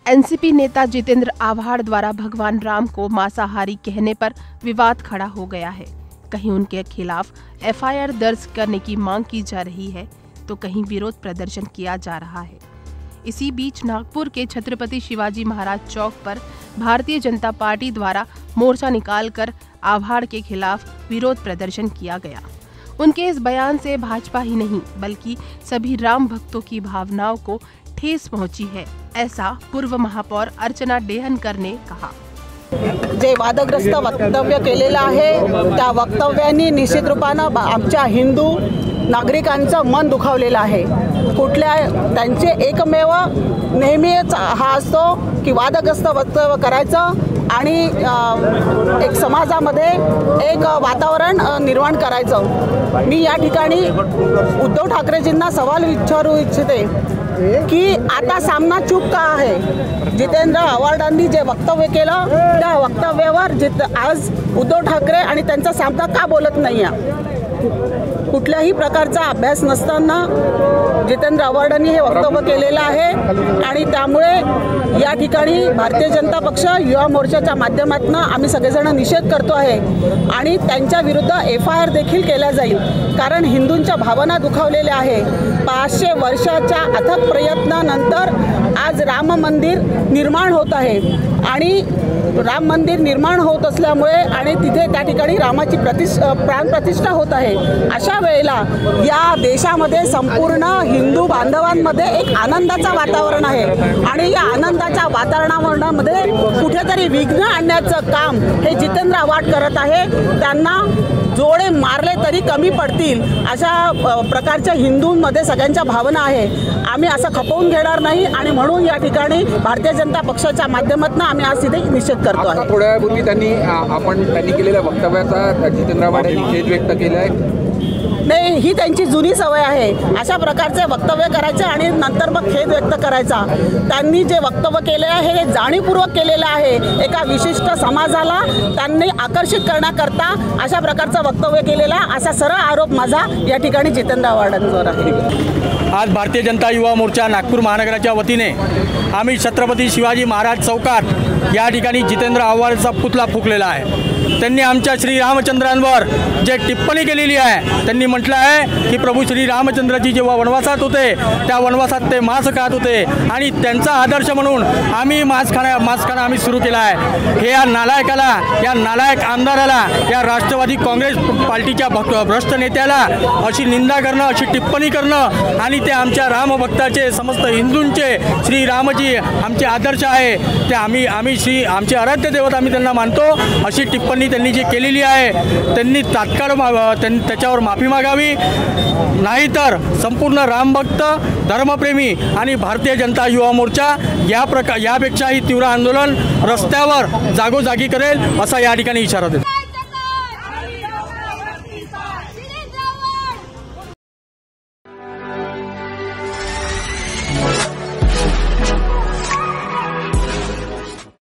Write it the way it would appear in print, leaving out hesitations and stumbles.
NCP नेता जितेंद्र आव्हाड द्वारा भगवान राम को मांसाहारी कहने पर विवाद खड़ा हो गया है। कहीं उनके खिलाफ एफआईआर दर्ज करने की मांग की जा रही है तो कहीं विरोध प्रदर्शन किया जा रहा है। इसी बीच नागपुर के छत्रपति शिवाजी महाराज चौक पर भारतीय जनता पार्टी द्वारा मोर्चा निकालकर आव्हाड के खिलाफ विरोध प्रदर्शन किया गया। उनके इस बयान से भाजपा ही नहीं बल्कि सभी राम भक्तों की भावनाओं को ठेस पहुंची है, ऐसा पूर्व महापौर अर्चना डेहनकर ने कहा। जे वादग्रस्त वक्तव्य केलेलं आहे त्या वक्तव्यांनी निश्चित रूपानं आमच्या हिंदू नागरिकांचं मन दुखावलेलं आहे। कुठल्या त्यांचे एकमेव नेहमीच हा असतो की वादग्रस्त वक्तव्य करायचं आणि एक समाजामध्ये एक वातावरण निर्माण करायचं। मी या ठिकाणी उद्धव ठाकरेजींना सवाल विचारू इच्छिते की आता सामना चूक का आहे। जितेंद्र आव्हाडांनी जे वक्तव्य केलं त्या वक्तव्यावर आज उद्धव ठाकरे आणि त्यांचा सामना का बोलत नाही आहे। कुठल्याही प्रकारचा अभ्यास नसताना जितेंद्र आव्हाडांनी हे वक्तव्य केलेलं आहे आणि त्यामुळे या ठिकाणी भारतीय जनता पक्ष युवा मोर्चाच्या माध्यमातून आम्ही सगळेजण निषेध करतो आहे आणि त्यांच्या विरुद्ध एफआयआर देखील केला जाईल। कारण हिंदूंच्या भावना दुखावलेल्या आहे। 500 वर्षाच्या अथक प्रयत्नानंतर आज राम मंदिर निर्माण होत आहे आणि राम मंदिर निर्माण होत असल्यामुळे आणि तिथे त्या ठिकाणी रामाची प्राणप्रतिष्ठा होत आहे। अशा वेळेला या देशामध्ये संपूर्ण हिंदू बांधवांमध्ये एक आनंदाचं वातावरण आहे आणि या आनंदाच्या वातावरणामध्ये कुठेतरी विघ्न आणण्याचं काम हे जितेंद्र आव्हाड करत आहे। त्यांना जोडे मारले तरी कमी पडतील अशा प्रकारच्या हिंदूंमध्ये सगळ्यांच्या भावना आहे। आम्ही असं खपवून घेणार नाही आणि म्हणून या ठिकाणी भारतीय जनता पक्षाच्या माध्यमातून आम्ही आज तिथे निषेध करतो आहे। थोड्या वेळापूर्वी त्यांनी केलेल्या वक्तव्याचा जितेंद्र आव्हाड यांनी खेद व्यक्त केला आहे। नाही, ही त्यांची जुनी सवय आहे अशा प्रकारचे वक्तव्य करायचे आणि नंतर मग खेद व्यक्त करायचा। त्यांनी जे वक्तव्य केले आहे हे जाणीवपूर्वक केलेलं आहे। एका विशिष्ट समाजाला त्यांनी आकर्षित करण्याकरता अशा प्रकारचं वक्तव्य केलेला असा सरळ आरोप माझा या ठिकाणी जितेंद्र आव्हाडांवर आहे। आज भारतीय जनता युवा मोर्चा नागपूर महानगराच्या वतीने आम्ही छत्रपती शिवाजी महाराज चौकात या ठिकाणी जितेंद्र आव्हाडचा पुतळा फुकलेला आहे। त्यांनी आमच्या श्रीरामचंद्रांवर जे टिप्पणी केलेली आहे त्यांनी म्हटलं आहे की प्रभू श्रीरामचंद्रजी जेव्हा वनवासात होते त्या वनवासात ते मांस खात होते आणि त्यांचा आदर्श म्हणून आम्ही मांस खाणं आम्ही सुरू केला आहे। हे या नालायकाला, या नालायक आमदाराला, या राष्ट्रवादी काँग्रेस पार्टीच्या भ्रष्ट नेत्याला अशी निंदा करणं, अशी टिप्पणी करणं आणि ते आमच्या रामभक्ताचे, समस्त हिंदूंचे श्रीरामजी आमचे आदर्श आहे ते आम्ही आमचे आराध्य देवत आम्ही त्यांना मानतो अशी टिप्पणी त्यांनी जी केलेली आहे त्यांनी तात्काळ त्याच्यावर माफी मागावी, नाहीतर संपूर्ण रामभक्त, धर्मप्रेमी आणि भारतीय जनता युवा मोर्चा यापेक्षाही तीव्र आंदोलन रस्त्यावर जागोजागी करेल असा या ठिकाणी इशारा देतो।